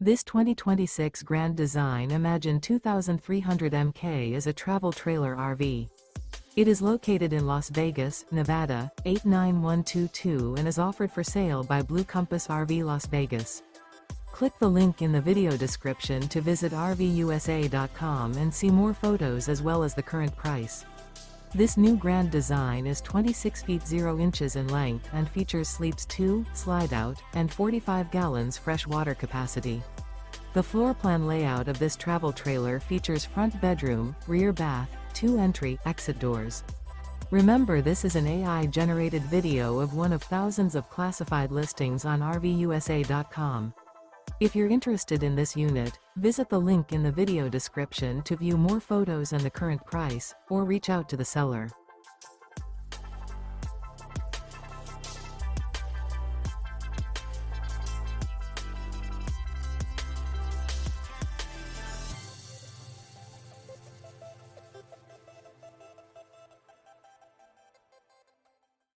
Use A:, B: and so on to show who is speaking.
A: This 2026 Grand Design Imagine 2300 MK is a travel trailer RV. It is located in Las Vegas, Nevada, 89122 and is offered for sale by Blue Compass RV Las Vegas. Click the link in the video description to visit RVUSA.com and see more photos as well as the current price. This new Grand Design is 26 feet 0 inches in length and features sleeps 2, Slideout, and 45 gallons fresh water capacity. The floor plan layout of this travel trailer features front bedroom, rear bath, 2 entry/exit doors. Remember, this is an AI-generated video of one of thousands of classified listings on RVUSA.com. If you're interested in this unit, visit the link in the video description to view more photos and the current price, or reach out to the seller.